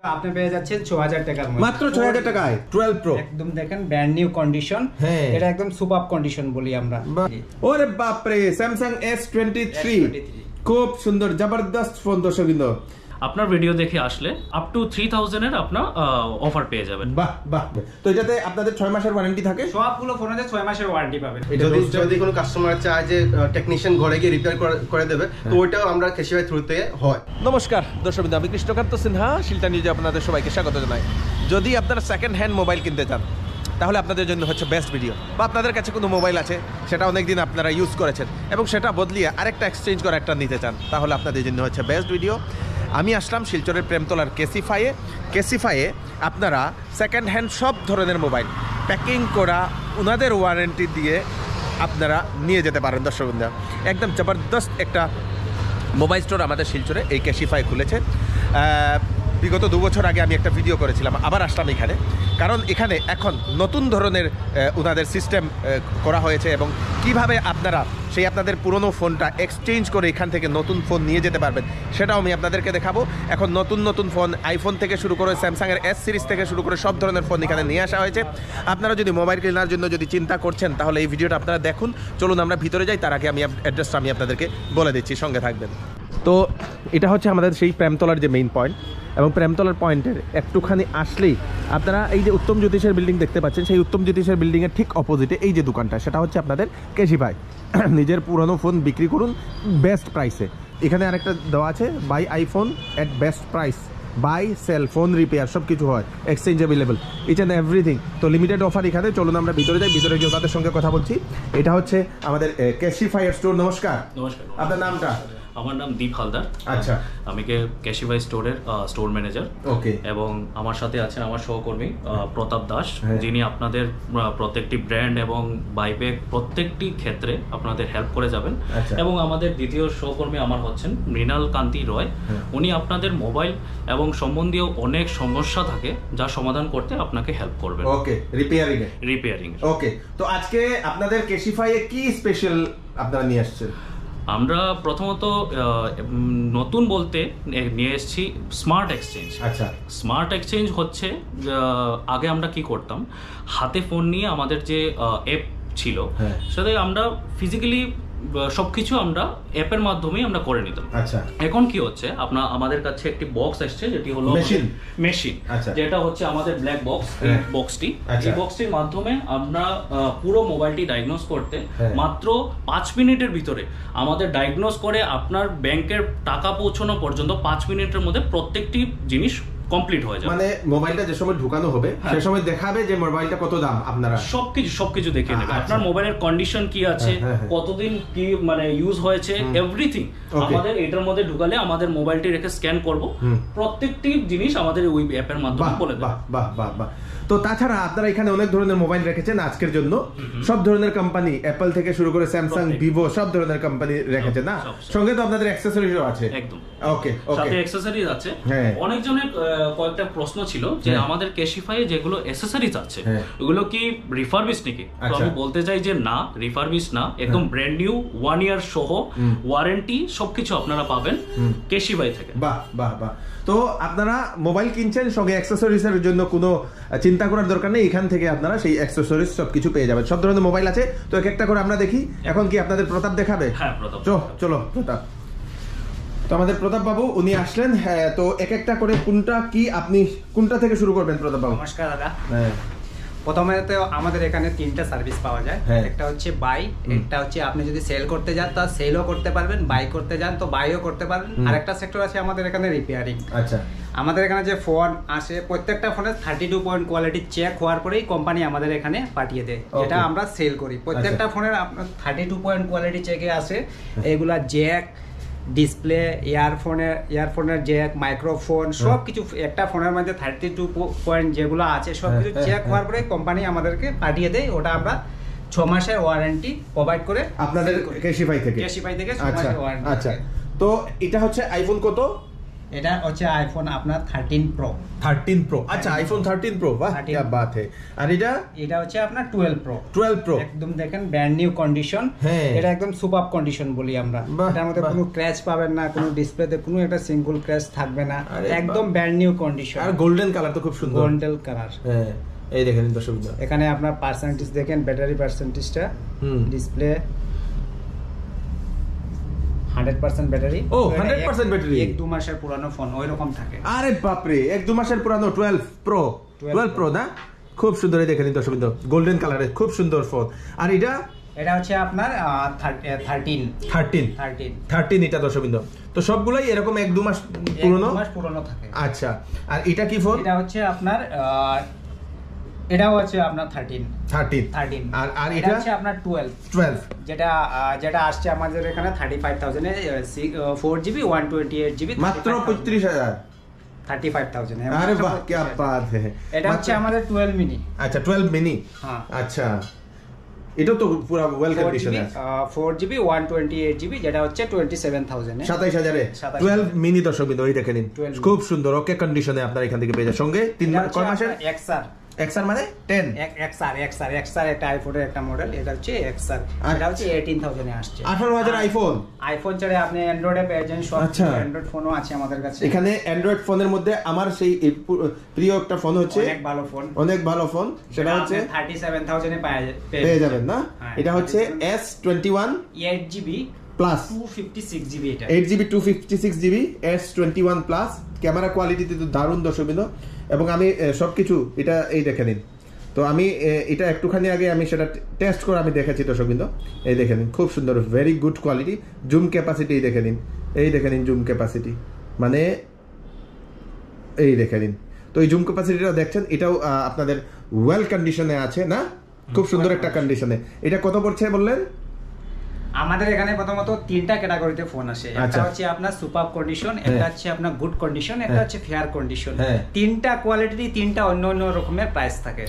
আপনি পেয়ে যাচ্ছেন 6000 টাকার মধ্যে, মাত্র 6000 টাকায় 12 প্রো একদম দেখেন ব্র্যান্ড নিউ কন্ডিশন। এটা একদম সুপার কন্ডিশন বলি আমরা। ওরে বাপ রে, স্যামসাং S23 খুব সুন্দর জবরদস্ত ফোন দর্শকবৃন্দ। আপনার ভিডিও দেখে আসলে আপ টু 3000 এর আপনার অফার পেয়ে যাবেন। বাহ বাহ। তো এটাতে আপনাদের 6 মাসের ওয়ারেন্টি থাকে? সবগুলো ফোনে 6 মাসের ওয়ারেন্টি পাবেন। যদি কোনো কাস্টমার চায় যে টেকনিশিয়ান ঘরে গিয়ে রিপেয়ার করে দেবে, তো ওইটাও আমরা ক্যাশিফাই থ্রুতে হয়। নমস্কার দর্শকবৃন্দ, আমি কৃষ্ণকান্ত সিনহা, শিলটা নিউজে আপনাদের সবাইকে স্বাগত জানাই। যদি আপনারা সেকেন্ড হ্যান্ড মোবাইল কিনতে চান তাহলে আপনাদের জন্য হচ্ছে বেস্ট ভিডিও। বা আপনাদের কাছে কোনো মোবাইল আছে সেটা অনেকদিন আপনারা ইউজ করেছেন এবং সেটা বদলিয়ে আরেকটা এক্সচেঞ্জ করে একটা নিতে চান, তাহলে আপনাদের জন্য হচ্ছে বেস্ট ভিডিও। আমি আসলাম শিলচরের প্রেমতলার কেসিফাইয়ে আপনারা সেকেন্ড হ্যান্ড সব ধরনের মোবাইল প্যাকিং করা ওনাদের ওয়ারেন্টি দিয়ে আপনারা নিয়ে যেতে পারেন। দর্শকবৃন্দ, একদম জবরদস্ত একটা মোবাইল স্টোর আমাদের শিলচরে এই কেসিফাই খুলেছে। বিগত 2 বছর আগে আমি একটা ভিডিও করেছিলাম, আবার আসলাম এখানে, কারণ এখানে এখন নতুন ধরনের ওনাদের সিস্টেম করা হয়েছে এবং কিভাবে আপনারা সেই আপনাদের পুরনো ফোনটা এক্সচেঞ্জ করে এখান থেকে নতুন ফোন নিয়ে যেতে পারবেন সেটাও আমি আপনাদেরকে দেখাবো। এখন নতুন ফোন, আইফোন থেকে শুরু করে স্যামসাংয়ের S সিরিজ থেকে শুরু করে সব ধরনের ফোন এখানে নিয়ে আসা হয়েছে। আপনারা যদি মোবাইল কেনার জন্য যদি চিন্তা করছেন তাহলে এই ভিডিওটা আপনারা দেখুন। চলুন আমরা ভিতরে যাই, তার আগে আমি অ্যাড্রেসটা আমি আপনাদেরকে বলে দিচ্ছি, সঙ্গে থাকবেন। তো এটা হচ্ছে আমাদের সেই প্রেমতলার যে মেইন পয়েন্ট, এবং প্রেমতলার পয়েন্টের একটুখানি আসলেই আপনারা এই যে উত্তম জ্যোতিষের বিল্ডিং দেখতে পাচ্ছেন, সেই উত্তম জ্যোতিষের বিল্ডিংয়ের ঠিক অপোজিটে এই যে দোকানটা, সেটা হচ্ছে আপনাদের কেসিফাই। নিজের পুরনো ফোন বিক্রি করুন বেস্ট প্রাইসে। এখানে আরেকটা দেওয়া আছে, buy iPhone at best price, buy sell, phone repair সব কিছু হয়, exchange available, each and everything. তো লিমিটেড অফার এখানে। চলুন আমরা ভিতরে যাই, ভিতরে গিয়ে তাদের সঙ্গে কথা বলছি। এটা হচ্ছে আমাদের কেসিফাইয়ের স্টোর। নমস্কার। নমস্কার। আপনার নামটা? আমার নাম দীপ হালদার। আচ্ছা। আমি ক্যাশিফাই স্টোরের স্টোর ম্যানেজার। ওকে। এবং আমার সাথে আছেন আমার সহকর্মী প্রতাপ দাস, যিনি আপনাদের প্রত্যেকটি ব্র্যান্ড এবং বাইব্যাগ প্রত্যেকটি ক্ষেত্রে আপনাদের হেল্প করে যাবেন। এবং আমাদের দ্বিতীয় সহকর্মী আমার হচ্ছেন মৃণাল কান্তি রয়। উনি আপনাদের মোবাইল এবং সম্বন্ধীয় অনেক সমস্যা থাকে যা সমাধান করতে আপনাকে হেল্প করবেন। ওকে, রিপেয়ারিং। ওকে, তো আজকে আপনাদের কেসিফাইয়ে কি স্পেশাল আপনারা নিয়ে আসছেন? আমরা প্রথমত নতুন বলতে নিয়ে এসেছি স্মার্ট এক্সচেঞ্জ। আচ্ছা। স্মার্ট এক্সচেঞ্জ হচ্ছে, আগে আমরা কি করতাম, হাতে ফোন নিয়ে আমাদের যে অ্যাপ ছিল সেটাই আমরা ফিজিক্যালি সবকিছু আমরা অ্যাপের মাধ্যমেই আমরা করে নিতাম। আচ্ছা। এখন কি হচ্ছে, আমাদের কাছে একটি বক্স আসছে যেটি হলো মেশিন, যেটা হচ্ছে আমাদের ব্ল্যাক বক্স। এই বক্সটি, এই বক্সটির মাধ্যমে আমরা পুরো মোবাইলটি ডায়াগনোজ করতে মাত্র 5 মিনিটের ভিতরে আমাদের ডায়াগনোজ করে আপনার ব্যাংকের টাকা পৌঁছানো পর্যন্ত 5 মিনিটের মধ্যে প্রত্যেকটি জিনিস কমপ্লিট হয়ে যাবে। মানে মোবাইলটা যে সময় ঢুকানো হবে সেই সময় দেখাবে যে মোবাইলটা কত দাম, আপনারা সবকিছু দেখে নেবে। আপনার মোবাইলের কন্ডিশন কি আছে, কতদিন কি মানে ইউজ হয়েছে, এভরিথিং আমাদের এটার মধ্যে ঢুকালে আমাদের মোবাইলটি রেখে স্ক্যান করব, প্রত্যেকটি জিনিস আমাদের ওই অ্যাপের মাধ্যমে বলে দেবে। বাহ বাহ বাহ। তো তাছাড়া আপনারা এখানে অনেক ধরনের মোবাইল রেখেছেন আজকের জন্য, সব ধরনের কোম্পানি, অ্যাপল থেকে শুরু করে স্যামসাং, ভিভো, সব ধরনের কোম্পানি রেখেছেন না? সঙ্গে তো আপনাদের অ্যাকসেসরিজও আছে? একদম। ওকে, সাথে অ্যাকসেসরিজ আছে। অনেকজনের কয়েকটা প্রশ্ন ছিল যে আমাদের ক্যাশিফাই যেগুলো অ্যাকসেসরিজ আছে ওগুলো কি রিফারবিশ নাকি? তো আমি বলতে চাই যে না, রিফারবিশ না, একদম ব্র্যান্ড নিউ 1 ইয়ার সহ ওয়ারেন্টি সবকিছু আপনারা পাবেন ক্যাশিফাই থেকে। বাহ বাহ বাহ। তো আপনারা মোবাইল কিনছেন, সঙ্গে অ্যাকসেসরিজের জন্য কোনো চিন্তা করার দরকার নেই, এখান থেকে আপনারা সেই অ্যাকসেসরিজ সবকিছু পেয়ে যাবেন। সব ধরনের মোবাইল আছে। তো এক একটা করে আমরা দেখি। এখন কি আপনাদের প্রতাপ দেখাবে? হ্যাঁ, প্রতাপ। চলো প্রতাপ। তো আমাদের প্রতাপ বাবু উনি আসলেন। তো এক একটা করে আপনি কোনটা থেকে শুরু করবেন প্রতাপ বাবু? নমস্কার দাদা। প্রথমে তো আমাদের এখানে 3টা সার্ভিস পাওয়া যায়। একটা হচ্ছে বাই, একটা হচ্ছে আপনি যদি সেল করতে যান তা সেলও করতে পারবেন, বাই করতে যান তো বাইও করতে পারবেন। আরেকটা সেক্টর আছে আমাদের এখানে রিপেয়ারিং। আচ্ছা। আমাদের এখানে যে ফোন আসে প্রত্যেকটা ফোনে 32 পয়েন্ট কোয়ালিটি চেক হওয়ার পরেই কোম্পানি আমাদের এখানে পাঠিয়ে দেয়, যেটা আমরা সেল করি। প্রত্যেকটা ফোনের আপনার 32 পয়েন্ট কোয়ালিটি চেকে আসে। এগুলা জ্যাক, ডিসপ্লে, ইয়ারফোনের জ্যাক, মাইক্রোফোন সবকিছু একটা ফোনের মধ্যে 32 পয়েন্ট যেগুলো আছে সবকিছু চেক হওয়ার পরে কোম্পানি আমাদেরকে পাঠিয়ে দেয়। ওটা আমরা 6 মাসের ওয়ারেন্টি প্রোভাইড করে আপনাদের কেসিফাই থেকে 6 মাসের ওয়ারেন্টি। আচ্ছা। তো এটা হচ্ছে আইফোন কত? এটা হচ্ছে আইফোন আপনার 13 প্রো। 13 প্রো, আচ্ছা আইফোন 13 প্রো, বাহ কি বাত है। আর এটা হচ্ছে আপনার 12 প্রো। 12 প্রো একদম দেখেন ব্র্যান্ড নিউ কন্ডিশন, এটা একদম সুপার কন্ডিশন বলি আমরা। এটার মধ্যে কোনো ক্র্যাচ পাবেন না, কোনো ডিসপ্লেতে কোনো একটা সিঙ্গেল ক্র্যাচ থাকবে না, একদম ব্র্যান্ড নিউ কন্ডিশন। আর গোল্ডেন কালার তো খুব সুন্দর, গোল্ডেন কালার। হ্যাঁ এই দেখেন দর্শক, এখানে আপনার পার্সেন্টেজ দেখেন, ব্যাটারি পার্সেন্টেজটা, ডিসপ্লে 100% ব্যাটারি। ও 100% ব্যাটারি, 1-2 মাসের পুরানো ফোন ওই রকম থাকে। আরে বাপ রে, 1-2 মাসের পুরানো 12 প্রো না, খুব সুন্দর। এই দেখেন দর্শক, গোল্ডেন কালারের খুব সুন্দর ফোন। আর এটা হচ্ছে আপনার 13 এটা দর্শক। তো সবগুলাই এরকম 1-2 মাস পুরনো থাকে। আচ্ছা, আর এটা কি ফোন? এটা হচ্ছে আপনার এটাও হচ্ছে আপনার 13 আর এটা হচ্ছে আপনার 12 যেটা আসছে আমাদের এখানে 35,000 এ 4GB 128GB মাত্র 35,000, 35,000। আরে বাহ কি বাত है। এটা হচ্ছে আমাদের 12 মিনি। আচ্ছা 12 মিনি, হ্যাঁ আচ্ছা, এটা তো পুরো ওয়েল কন্ডিশন আছে। 4GB 128GB যেটা হচ্ছে 27,000 এ, 27,000 এ 12 মিনি দর্শক বিন্দু, এই দেখেন খুব সুন্দর ওকে কন্ডিশনে আপনারা এখান থেকে পেয়ে যাবেন। সঙ্গে 3 মাসের XR মানে 10 XR একটা আইফোনের একটা মডেল, এটা হচ্ছে XR, এটা হচ্ছে 18,000 এ আসছে। 18,000 আইফোন ছাড়া আপনি অ্যান্ড্রয়েডে পেয়ে যান সব। অ্যান্ড্রয়েড ফোনও আছে আমাদের কাছে। এখানে অ্যান্ড্রয়েড ফোনের মধ্যে আমার সেই প্রিয় একটা ফোন হচ্ছে, অনেক ভালো ফোন, সেটা হচ্ছে 37,000 এ পেয়ে যাবেন না। এটা হচ্ছে S21 8GB প্লাস 256GB, এটা 8GB 256GB S21 plus. Camera কোয়ালিটিতে তো দারুণ দর্শক বিন্দু, এবং আমি সবকিছু এটা এই দেখে নিন। তো আমি এটা একটুখানি আগে আমি সেটা টেস্ট করে আমি দেখেছি দর্শক বিন্দু, এই দেখে নিন খুব সুন্দর, very good quality. Zoom capacity দেখে নিন, এই দেখে নিন জুম ক্যাপাসিটি, মানে এই দেখে নিন। তো এই জুম ক্যাপাসিটিটা দেখছেন, এটাও আপনাদের ওয়েল কন্ডিশনে আছে না, খুব সুন্দর একটা কন্ডিশনে। এটা কত পড়ছে বললেন? আমাদের এখানে প্রথমত 3টা ক্যাটাগরিতে ফোন আসে। একটা হচ্ছে আপনার সুপার কন্ডিশন, একটা হচ্ছে আপনার গুড কন্ডিশন, একটা হচ্ছে ফেয়ার কন্ডিশন। 3টা কোয়ালিটি, 3টা অন্য অন্য রকমের প্রাইস থাকে।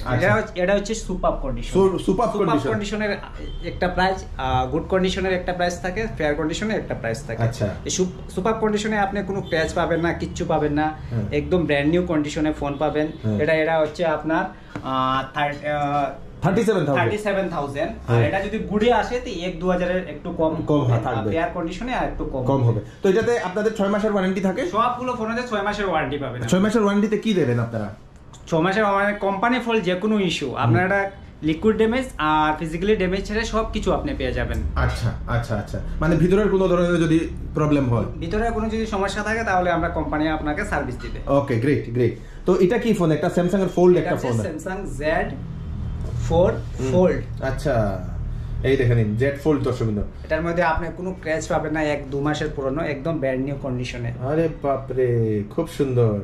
এটা হচ্ছে সুপার কন্ডিশন। সুপার কন্ডিশনের একটা প্রাইস, গুড কন্ডিশনের একটা প্রাইস থাকে, ফেয়ার কন্ডিশনের একটা প্রাইস থাকে। এই সুপার কন্ডিশনে আপনি কোনো ক্র্যাচ পাবেন না, কিচ্ছু পাবেন না, একদম ব্র্যান্ড নিউ কন্ডিশনে ফোন পাবেন। এটা হচ্ছে আপনার 37,000। আর এটা যদি গুডে আসে তো 1-2,000 এর একটু কম থাকবে, ফেয়ার কন্ডিশনে আর একটু কম হবে। তো এটাতে আপনাদের 6 মাসের ওয়ারেন্টি থাকে? সবগুলো ফোনেতে 6 মাসের ওয়ারেন্টি পাবেন। 6 মাসের ওয়ারেন্টিতে কি দেবেন আপনারা? 6 মাসের মানে কোম্পানি ফল যে কোনো ইস্যু, আপনারা লিকুইড ড্যামেজ আর ফিজিক্যালি ড্যামেজ ছেড়ে সবকিছু আপনি পেয়ে যাবেন। আচ্ছা, মানে ভিতরের কোনো ধরনের যদি প্রবলেম হয়, ভিতরে কোনো যদি সমস্যা থাকে, তাহলে আমরা কোম্পানি আপনাকে সার্ভিস দিবে। ওকে, গ্রেট। তো এটা কি ফোন? একটা স্যামসাং এর ফোল্ড একটা ফোন, স্যামসাং Z4 Fold। আচ্ছা, এই দেখেন Z Fold দর্শক বিন্দু। এটার মধ্যে আপনি কোনো ক্র্যাচ পাবেন না, 1-2 মাসের পুরনো, একদম ব্র্যান্ড নিউ কন্ডিশনে। আরে বাপ রে, খুব সুন্দর।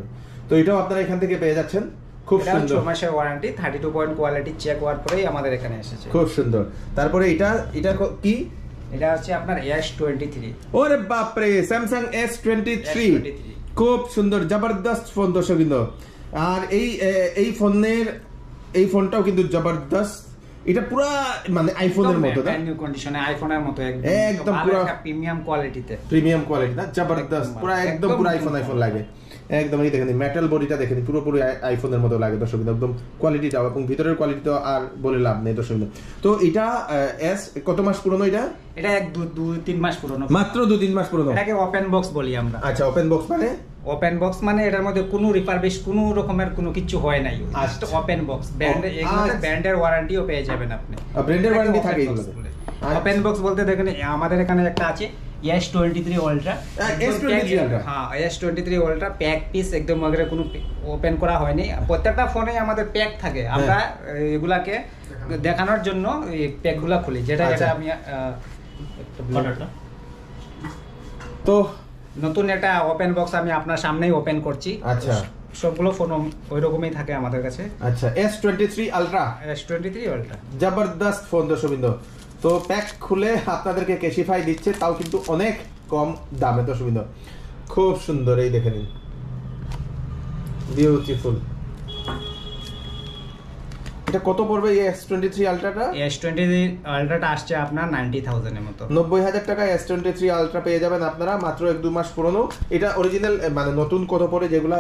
তো এটাও আপনারা এখান থেকে পেয়ে যাচ্ছেন, খুব সুন্দর। 6 মাসের ওয়ারেন্টি, 32 পয়েন্ট কোয়ালিটি চেক হওয়ার পরেই আমাদের এখানে এসেছে। খুব সুন্দর। তারপরে এটা কি? এটা হচ্ছে আপনার S23। ওরে বাপ রে, স্যামসাং S23, খুব সুন্দর জবরদস্ত ফোন দর্শক বিন্দু। আর এই ফোনটাও কিন্তু জবরদস্ত, এটা পুরো মানে আইফোনের মতো, না নিউ কন্ডিশনে আইফোনের মতো, একদম পুরো প্রিমিয়াম কোয়ালিটিতে, না জবরদস্ত, পুরো একদম পুরো আইফোন লাগে একদম। এই দেখেন মেটাল বডিটা দেখেন, পুরোপুরি আইফোনের মতো লাগে দর্শক, একদম কোয়ালিটিটা এবং ভিতরের কোয়ালিটি তো আর বলে লাভ নেই দর্শক। তো এটা কত মাস পুরনো? এটা 1-2-3 মাস পুরনো, মাত্র 2-3 মাস পুরনো। এটাকে ওপেন বক্স বলি আমরা। আচ্ছা, ওপেন বক্স মানে এটার মধ্যে কোনো রিফারবিশ কোনো রকমের কোনো কিছু হয় নাই, জাস্ট ওপেন বক্স। ব্র্যান্ডের ওয়ারেন্টিও পেয়ে যাবেন আপনি, ব্র্যান্ডের ওয়ারেন্টি থাকে এগুলোতে। ওপেন বক্স বলতে দেখেন আমাদের এখানে একটা আছে S23 Ultra। হ্যাঁ, S23 Ultra প্যাক পিস একদম, আগে কোনো ওপেন করা হয়নি। প্রত্যেকটা ফোনে আমাদের প্যাক থাকে, আমরা এগুলাকে দেখানোর জন্য এই প্যাকগুলা খুলি, যেটা আমি তো নতুন একটা ওপেন বক্স আমি আপনার সামনেই ওপেন করছি। আচ্ছা, সবগুলো ফোন ওই রকমই থাকে আমাদের কাছে। আচ্ছা, S23 Ultra জবরদস্ত ফোন দর্শক বিন্দু। তো প্যাক খুলে আপনাদেরকে ক্যাশিফাই দিচ্ছে, তাও কিন্তু অনেক কম দামে দর্শক বিন্দু, খুব সুন্দর। এই দেখে নিন, বিউটিফুল। এটা কত পড়বে এই S23 আলট্রাটা? S23 আলট্রাটা আসছে আপনার 90,000 এর মতো। 90,000 টাকায় S23 আলট্রা পেয়ে যাবেন আপনারা, মাত্র 1-2 মাস পুরনো। এটা অরিজিনাল মানে নতুন কত পড়ে যেগুলা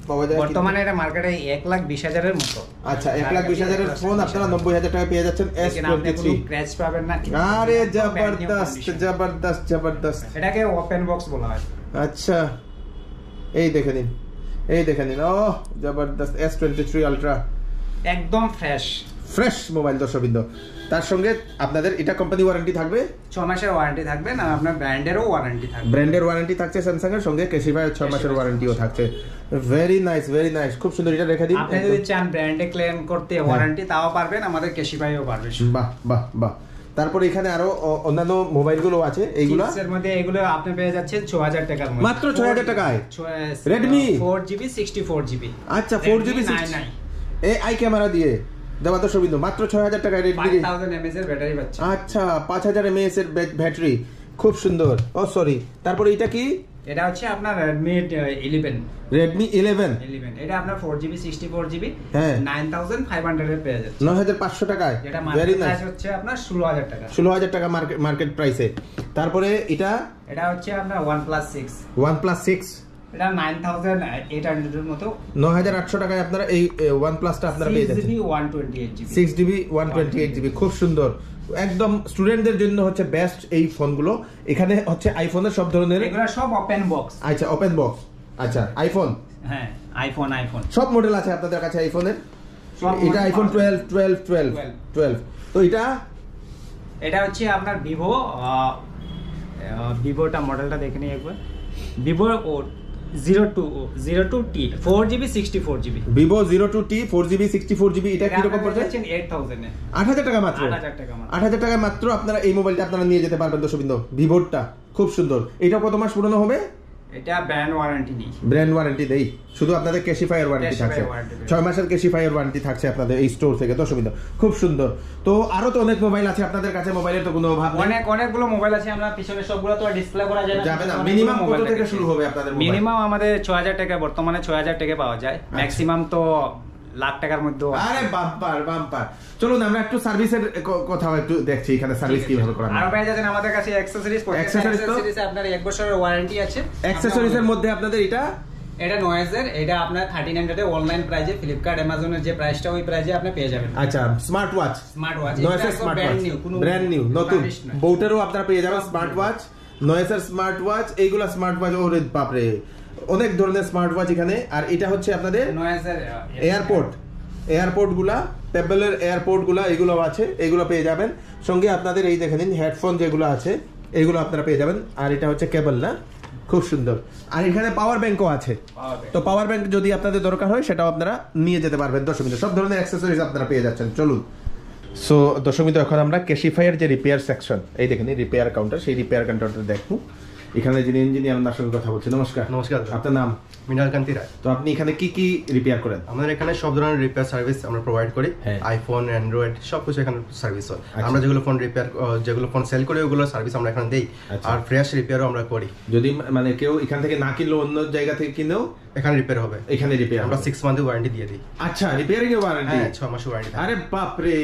পাওয়া যায় বর্তমানে এটা মার্কেটে 1,20,000 এর মতো। আচ্ছা 1,20,000 এর ফোন আপনারা 90,000 টাকায় পেয়ে যাচ্ছেন S23। ক্র্যাচ পাবেন না। আরে জবরদস্ত জবরদস্ত জবরদস্ত। এটাকে ওপেন বক্স বলা হয়। আচ্ছা এই দেখে নিন, এই দেখে নিন, ও জবরদস্ত S23 আলট্রা একদম ফ্রেশ ফ্রেশ মোবাইল দর্শকবৃন্দ। তার সঙ্গে আপনাদের এটা কোম্পানি ওয়ারেন্টি থাকবে, 6 মাসের ওয়ারেন্টি থাকবে, না আপনার ব্র্যান্ডেরও ওয়ারেন্টি থাকবে। ব্র্যান্ডের ওয়ারেন্টি থাকছে স্যামসাং এর সঙ্গে, ক্যাশিফাই 6 মাসের ওয়ারেন্টিও থাকছে। ভেরি নাইস ভেরি নাইস, খুব সুন্দর। এটা রেখে দিন। আপনি যদি চান ব্র্যান্ডে ক্লেম করতে ওয়ারেন্টি তাও পারবেন, আমাদের ক্যাশিফাইও পারবে। বাহ বাহ বাহ। তারপর এখানে আরো অন্যান্য মোবাইলগুলো আছে, এইগুলো এর মধ্যে এগুলো আপনি পেয়ে যাচ্ছেন 6,000 টাকার মধ্যে, মাত্র 6,000 টাকায়। Redmi 4GB 64GB। আচ্ছা 4GB AI ক্যামেরা দিয়ে দেওয়া দর্শকবৃন্দ, মাত্র 6,000 টাকায় Redmi 5000 mAh এর ব্যাটারি পাচ্ছেন। আচ্ছা 5000 mAh এর ব্যাটারি, খুব সুন্দর। ও সরি, তারপরে এটা কি? এটা হচ্ছে আপনার Redmi 11। Redmi 11 এটা আপনার 4GB 64GB, হ্যাঁ 9500 এর পেয়ে যাচ্ছে 9500 টাকায়। এটা ভেরি মার্কেট নাইস। প্রাইস হচ্ছে আপনার 16000 টাকা। 16000 টাকা মার্কেট প্রাইসে। তারপরে এটা হচ্ছে আপনার OnePlus 6। OnePlus 6 এটা 9800 এর মতো, 9800 টাকায় আপনারা এই OnePlus-টা আপনারা পেয়ে যাচ্ছেন। 6GB 128GB 6GB 128GB, খুব সুন্দর। একদম স্টুডেন্টদের জন্য হচ্ছে বেস্ট এই ফোনগুলো। এখানে হচ্ছে আইফোনের সব ধরনের, এগুলো সব ওপেন বক্স। আচ্ছা ওপেন বক্স। আচ্ছা আইফোন, হ্যাঁ আইফোন সব মডেল আছে আপনাদের কাছে আইফোনের। এটা আইফোন 12। তো এটা হচ্ছে আপনার ভিভোটা মডেলটা দেখে নিই একবার। Vivo 02T 4GB 64GB। Vivo 02T 4GB 64GB। এটা কি রকম পড়ছে? 8000 এ। 8000 টাকা মাত্র। 8000 টাকা মাত্র আপনারা এই মোবাইলটা আপনারা নিয়ে যেতে পারবেন দর্শকবৃন্দ। ভিভোটা খুব সুন্দর। এটা কত মাস পুরনো হবে? এটা ব্র্যান্ড ওয়ারেন্টি নেই, ব্র্যান্ড ওয়ারেন্টি দেই, শুধু আপনাদের ক্যাশিফাইয়ের ওয়ারেন্টি থাকছে। 6 মাসের ক্যাশিফাইয়ের ওয়ারেন্টি থাকছে আপনাদের এই স্টোর থেকে দর্শকবৃন্দ, খুব সুন্দর। তো আরো তো অনেক মোবাইল আছে আপনাদের কাছে, মোবাইলের তো কোনো অভাব নেই। অনেকগুলো মোবাইল আছে, আমরা পিছনে সবগুলো তো ডিসপ্লে করা যাবে না। মিনিমাম কত থেকে শুরু হবে আপনাদের মোবাইল? মিনিমাম আমাদের 6000 টাকা, বর্তমানে 6000 টাকা পাওয়া যায়। ম্যাক্সিমাম তো লাখ টাকার মধ্যে। আরে বাম্পার। চলুন আমরা একটু সার্ভিসের কথাও একটু দেখছি, এখানে সার্ভিস কিভাবে করা হয়। আর পেয়ে যাবেন আমাদের কাছে অ্যাকসেসরিজ আপনার 1 বছরের ওয়ারেন্টি আছে। অ্যাকসেসরিজ এর মধ্যে আপনাদের এটা নয়েজের, এটা আপনার 3900 অনলাইন প্রাইসে, ফ্লিপকার্ট অ্যামাজনের যে প্রাইসটা ওই প্রাইসে আপনি পেয়ে যাবেন। আচ্ছা স্মার্ট ওয়াচ নয়েসের স্মার্ট ওয়াচ ব্র্যান্ড নিউ নতুন বউটারও আপনারা পেয়ে যাবেন স্মার্ট ওয়াচ, নয়েসের স্মার্ট ওয়াচ। এইগুলা স্মার্ট ওয়াচ, ওরে বাপরে অনেক ধরনের স্মার্ট ওয়াচ এখানে। আর এটা হচ্ছে আপনাদের নয়েসের এয়ারপোর্ট গুলা, পেবলের এয়ারপোর্ট গুলা, এগুলো আছে, এগুলো পেয়ে যাবেন। সঙ্গে আপনাদের এই দেখে নিন হেডফোন যেগুলো আছে এগুলো আপনারা পেয়ে যাবেন। আর এটা হচ্ছে কেবল, না খুব সুন্দর। আর এখানে পাওয়ার ব্যাংকও আছে, তো পাওয়ার ব্যাংক যদি আপনাদের দরকার হয় সেটাও আপনারা নিয়ে যেতে পারবেন দর্শকবৃন্দ। সব ধরনের অ্যাক্সেসরিজ আপনারা পেয়ে যাচ্ছেন। চলুন সো দর্শকবৃন্দ, এখন আমরা ক্যাশিফাইয়ের যে রিপেয়ার সেকশন, এই দেখেন রিপেয়ার কাউন্টার, সেই রিপেয়ার কাউন্টারটা দেখবো। এখানে যিনি ইঞ্জিনিয়ার ওনার সঙ্গে কথা বলছি। নমস্কার। আপনার নাম? মৃণালকান্তি রায়। তো আপনি এখানে কি রিপেয়ার করেন? আমাদের এখানে সব ধরনের রিপেয়ার সার্ভিস আমরা প্রোভাইড করি। আইফোন, অ্যান্ড্রয়েড সবকিছু এখানে সার্ভিস হয়। আমরা যেগুলো ফোন সেল করি ওগুলো সার্ভিস আমরা এখানে দেই। আর ফ্রেশ রিপেয়ারও আমরা করি। যদি মানে কেউ এখান থেকে না কিনলো, অন্য জায়গা থেকে কিনেও এখানে রিপেয়ার হবে। এখানে রিপেয়ার আমরা 6 মান্থের ওয়ারেন্টি দিয়ে দিই। আচ্ছা রিপেয়ারিং এর ওয়ারেন্টি? হ্যাঁ 6 মাসের ওয়ারেন্টি। আরে বাপ রে।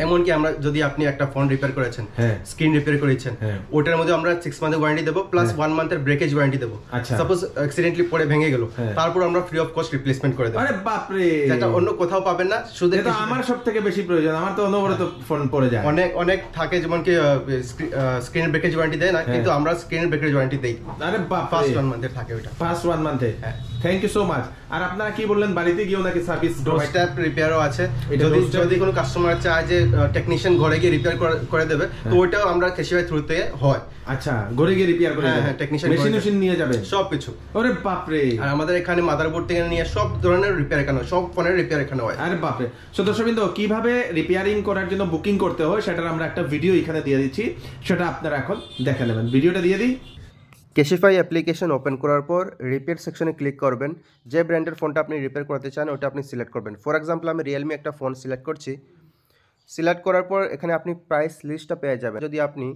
এমনকি আমরা যদি আপনি একটা ফোন রিপেয়ার করেছেন, স্ক্রিন রিপেয়ার করেছেন, ওটার মধ্যে আমরা 6 মান্থের ওয়ারেন্টি দেব, প্লাস 1 মান্থের ব্রেকেজ ওয়ারেন্টি দেব। সাপোজ অ্যাক্সিডেন্টলি পড়ে ভেঙে গেল, তারপর আমরা ফ্রি অফ কস্ট রিপ্লেসমেন্ট করে দেব। আরে বাপ রে, যেটা অন্য কোথাও পাবেন না। শুধু এটা আমার সবথেকে বেশি প্রয়োজন, আমার তো অনবরত ফোন পড়ে যায়। অনেক থাকে যেমন কি স্ক্রিন ব্রেকেজ ওয়ারেন্টি দেয় না, কিন্তু আমরা স্ক্রিন ব্রেকেজ ওয়ারেন্টি দেই। আরে বাপ, ফার্স্ট 1 মান্থের থাকে ওটা, ফার্স্ট 1 মান্থে। Thank you so much. আর আপনারা কি বললেন, বাড়িতে গিয়েও নাকি সার্ভিস ডোরস্টেপ রিপেয়ারও আছে? যদি কোনো কাস্টমার চায় যে টেকনিশিয়ান ঘরে গিয়ে রিপেয়ার করে দেবে, তো ওটাও আমরা ক্যাশিফাই থ্রু থেকে হয়। আচ্ছা ঘরে গিয়ে রিপেয়ার করে দেবে? হ্যাঁ, টেকনিশিয়ান মেশিন নিয়ে যাবে সবকিছু। ওরে বাপ রে। আর আমাদের এখানে মাদারবোর্ড থেকে নিয়ে সব ধরনের রিপেয়ার এখানে, সব ফোনের রিপেয়ার এখানে হয়। আরে বাপ রে। সো দর্শকবৃন্দ, কিভাবে রিপেয়ারিং করার জন্য বুকিং করতে হয় সেটার আমরা একটা ভিডিও এখানে দিয়ে দিচ্ছি, সেটা আপনারা এখন দেখে নেবেন। ভিডিওটা দিয়ে দিই। ক্যাশিফাই অ্যাপ্লিকেশন ওপেন করার পর রিপেয়ার সেকশনে ক্লিক করবেন। যে ব্র্যান্ডের ফোনটা আপনি রিপেয়ার করতে চান ওটা আপনি সিলেক্ট করবেন। ফর এক্সাম্পল আমি রিয়েলমি একটা ফোন সিলেক্ট করছি। সিলেক্ট করার পর এখানে আপনি প্রাইস লিস্টটা পেয়ে যাবেন। যদি আপনি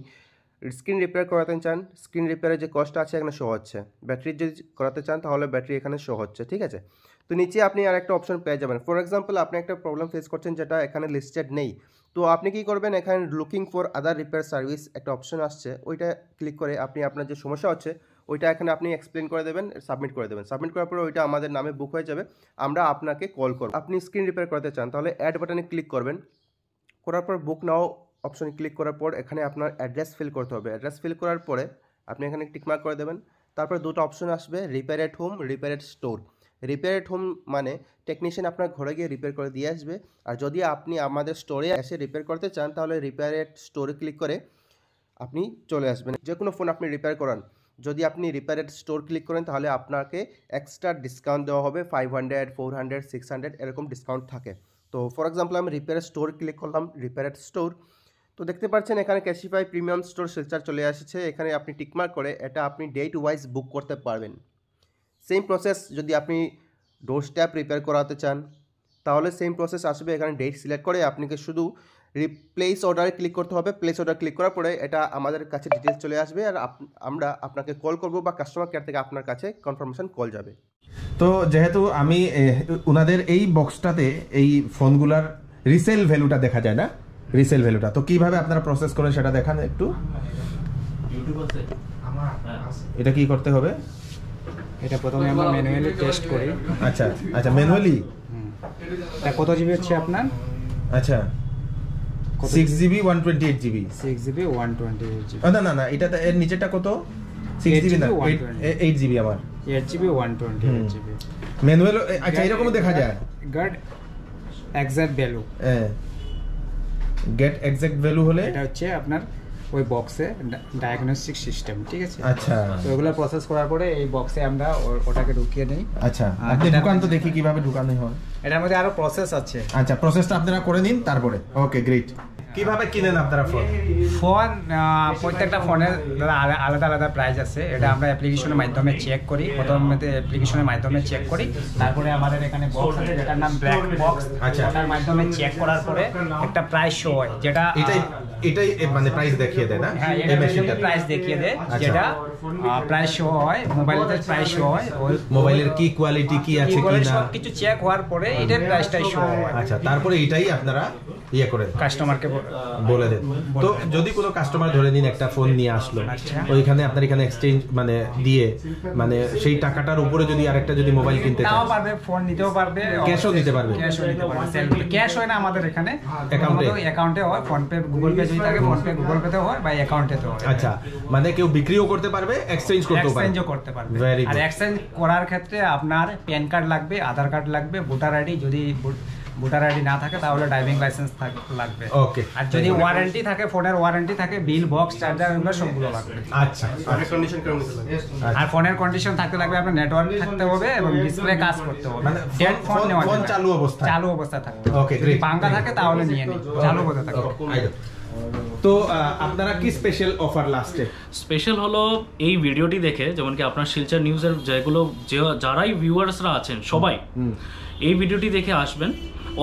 স্ক্রিন রিপেয়ার করাতে চান, স্ক্রিন রিপেয়ারের যে কস্ট আছে এখানে শো হচ্ছে। ব্যাটারি যদি করাতে চান তাহলে ব্যাটারি এখানে শো হচ্ছে, ঠিক আছে। তো নিচে আপনি আর একটা অপশন পেয়ে যাবেন। ফর এক্সাম্পল আপনি একটা প্রবলেম ফেস করছেন যেটা এখানে লিস্টেড নেই, তো আপনি কি করবেন, এখানে looking for other repair service একটা অপশন আসছে, ওইটা ক্লিক করে আপনি আপনার যে সমস্যা হচ্ছে ওইটা এখানে আপনি এক্সপ্লেন করে দেবেন, সাবমিট করে দেবেন। সাবমিট করার পরে ওইটা আমাদের নামে বুক হয়ে যাবে, আমরা আপনাকে কল করব। আপনি স্ক্রিন রিপেয়ার করতে চান তাহলে অ্যাড বাটনে ক্লিক করবেন, করার পর বুক নাও অপশনে ক্লিক করার পর এখানে আপনার অ্যাড্রেস ফিল করতে হবে। অ্যাড্রেস ফিল করার পরে আপনি এখানে টিকমার্ক করে দেবেন। তারপর দুটো অপশন আসবে, repair at home, repair at store. Repair at home মানে টেকনিশিয়ান আপনার ঘরে গিয়ে রিপেয়ার করে দিয়ে আসবে, আর যদি আপনি আমাদের স্টোরে এসে রিপেয়ার করতে চান তাহলে রিপেয়ার এট স্টোরে ক্লিক করে আপনি চলে আসবেন। যে কোনো ফোন আপনি রিপেয়ার করান, যদি আপনি রিপেয়ার এট স্টোর ক্লিক করেন তাহলে আপনাকে এক্সট্রা ডিসকাউন্ট দেওয়া হবে, 500, 400, 600 এরকম ডিসকাউন্ট থাকে। তো ফর এক্সাম্পল আমি রিপেয়ার স্টোর ক্লিক করলাম, রিপেয়ার এট স্টোর। তো দেখতে পাচ্ছেন এখানে ক্যাশিফাই প্রিমিয়াম স্টোর শিলচর চলে আসছে। এখানে আপনি টিকমার্ক করে এটা আপনি ডেট ওয়াইজ বুক করতে পারবেন। সেম প্রসেস যদি আপনি ডোর স্ট্যাপ রিপেয়ার করাতে চান তাহলে সেম প্রসেস আসবে। এখানে ডেট সিলেক্ট করে আপনাকে শুধু প্লেস অর্ডারে ক্লিক করতে হবে। প্লেস অর্ডার ক্লিক করার পরে এটা আমাদের কাছে ডিটেলস চলে আসবে, আর আমরা আপনাকে কল করব বা কাস্টমার কেয়ার থেকে আপনার কাছে কনফার্মেশন কল যাবে। তো যেহেতু আমি ওনাদের এই বক্সটাতে এই ফোনগুলার রিসেল ভ্যালুটা দেখা যায় না, রিসেল ভ্যালুটা তো কিভাবে আপনারা প্রসেস করেন সেটা দেখান একটু। এটা কি করতে হবে? এটা প্রথমে আমরা ম্যানুয়ালি টেস্ট করি। আচ্ছা আচ্ছা, ম্যানুয়ালি। এটা কত জিবি হচ্ছে আপনার? আচ্ছা 6GB 128GB। 6GB 128GB। না না না, এটা এর নিচেটা কত? 6GB না, 8GB আমার। 8GB 128GB manual. আচ্ছা এরকম দেখা যায়। Get exact value. Get exact value হলে এটা হচ্ছে আপনার ওই বক্সে ডায়াগনস্টিক সিস্টেম, ঠিক আছে? আচ্ছা, তো ওগুলো প্রসেস করার পরে এই বক্সে আমরা ওটাকে ঢুকিয়ে নেই। আচ্ছা, আপনি ঢুকান তো দেখি কিভাবে ঢুকানো হয়। এটার মধ্যে আরো প্রসেস আছে। আচ্ছা, প্রসেসটা আপনারা করে নিন তারপরে। Okay great. কিভাবে কিনেন আপনারা ফোন? প্রত্যেকটা ফোনের আলাদা আলাদা প্রাইস আছে। এটা আমরা অ্যাপ্লিকেশনের মাধ্যমে চেক করি। প্রথমে অ্যাপ্লিকেশনের মাধ্যমে চেক করি, তারপরে আমাদের এখানে বক্স আছে যেটার নাম ব্ল্যাক বক্স। আচ্ছা, ওটার মাধ্যমে চেক করার পরে একটা প্রাইস শো হয়, যেটা এটাই মানে প্রাইস দেখিয়ে দেয় না? হ্যাঁ, এই মেশিনটা প্রাইস দেখিয়ে দেয়, যেটা প্রাইস শো হয়, মোবাইলের প্রাইস শো হয়, ওই মোবাইলের কি কোয়ালিটি কি আছে কি না সব কিছু চেক হওয়ার পরে এটার প্রাইসটাই শো হয়। আচ্ছা, তারপরে এটাই আপনারা ইয়ে করে কাস্টমারকে বলে দেন। তো যদি কোনো কাস্টমার ধরে নিন একটা ফোন নিয়ে আসলো, ওইখানে আপনার এখানে এক্সচেঞ্জ মানে দিয়ে মানে সেই টাকাটার উপরে যদি আরেকটা যদি মোবাইল কিনতে চায়, তাও পারবে, ফোন নিতেও পারবে, ক্যাশও নিতে পারবে। ক্যাশ হয় না আমাদের এখানে, অ্যাকাউন্টে হয়। ফোন পে, গুগল পে যদি থাকে, ফোন পে, গুগল পেতে হয় বা অ্যাকাউন্টেতে হয়। আচ্ছা, মানে কেউ বিক্রিও করতে পারবে, এক্সচেঞ্জ করতে পারবে। আর এক্সচেঞ্জ করার ক্ষেত্রে আপনার প্যান কার্ড লাগবে, আধার কার্ড লাগবে, ভোটার আইডি, যদি ভোটার আইডি না থাকে তাহলে ড্রাইভিং লাইসেন্স লাগবে। ওকে। আর যদি ওয়ারেন্টি থাকে, ফোনের ওয়ারেন্টি থাকে, বিল, বক্স, চার্জার, এগুলো সবগুলো লাগবে। আচ্ছা, আর ফোনের কন্ডিশন থাকতে লাগবে, আপনার নেটওয়ার্ক থাকতে হবে এবং ডিসপ্লে কাজ করতে হবে, মানে ফোন চালু অবস্থা থাকতে হবে। ওকে, যদি পাঙ্খা থাকে তাহলে নিয়ে নিন, চালু অবস্থা থাকবে। তো আপনারা কি স্পেশাল অফার লাস্টে? স্পেশাল হলো এই ভিডিওটি দেখে, যেমন কি আপনার শিলচর নিউজের যেগুলো যারাই ভিউয়ার্সরা আছেন সবাই এই ভিডিওটি দেখে আসবেন,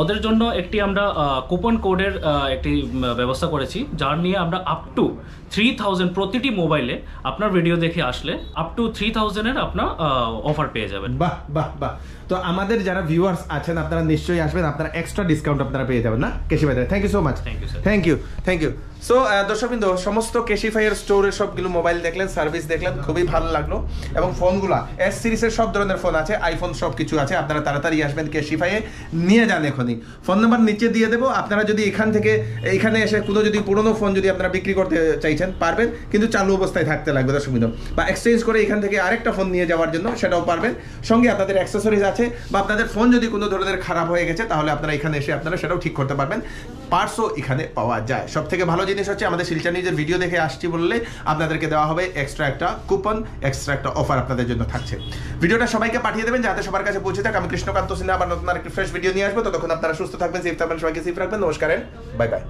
ওদের জন্য একটি আমরা কুপন কোডের একটি ব্যবস্থা করেছি, যার নিয়ে আমরা আপ টু 3000 প্রতিটি মোবাইলে আপনার ভিডিও দেখে আসলে আপ টু 3000-এর আপনার অফার পেয়ে যাবেন। বাহ বাহ বাহ। তো আমাদের যারা ভিউয়ার্স আছেন আপনারা নিশ্চয়ই আসবেন, আপনারা এক্সট্রা ডিসকাউন্ট আপনারা পেয়ে যাবেন না Cashify? Thank you so much. Thank you. So দর্শকবৃন্দ, সমস্ত কেশিফাইয়ের স্টোরের সবগুলো মোবাইল দেখলেন, সার্ভিস দেখলেন, খুবই ভালো লাগলো। এবং ফোনগুলো এস সিরিজের সব ধরনের ফোন আছে, আইফোন সব কিছু আছে। আপনারা তাড়াতাড়ি আসবেন কেশিফাইয়ে, নিয়ে যান এখনই। ফোন নাম্বার নিচে দিয়ে দেবো। আপনারা যদি এখানে এসে কোনো যদি পুরোনো ফোন যদি আপনারা বিক্রি করতে চাইছেন পারবেন, কিন্তু চালু অবস্থায় থাকতে লাগবে দর্শকবৃন্দ, বা এক্সচেঞ্জ করে এখান থেকে আরেকটা ফোন নিয়ে যাওয়ার জন্য সেটাও পারবেন। সঙ্গে আপনাদের অ্যাক্সেসরিজ আছে, বা আপনাদের ফোন যদি কোনো ধরনের খারাপ হয়ে গেছে তাহলে আপনারা এখানে এসে আপনারা সেটাও ঠিক করতে পারবেন। পার্টসও এখানে পাওয়া যায়। সব থেকে ভালো জিনিস হচ্ছে আমাদের শিলচর নিউজের ভিডিও দেখে আসছি বললে আপনাদেরকে দেওয়া হবে এক্সট্রা একটা কুপন, এক্সট্রা একটা অফার আপনাদের জন্য থাকছে। ভিডিওটা সবাইকে পাঠিয়ে দেবেন যাতে সবার কাছে পৌঁছে থাকে। আমি কৃষ্ণকান্ত সিনহা আবার নতুন আরেকটি ফ্রেশ ভিডিও নিয়ে আসবো। ততক্ষণ আপনারা সুস্থ থাকবেন, সেফ থাকবেন, সবাইকে সেফ রাখবেন। নমস্কার, বাই বাই।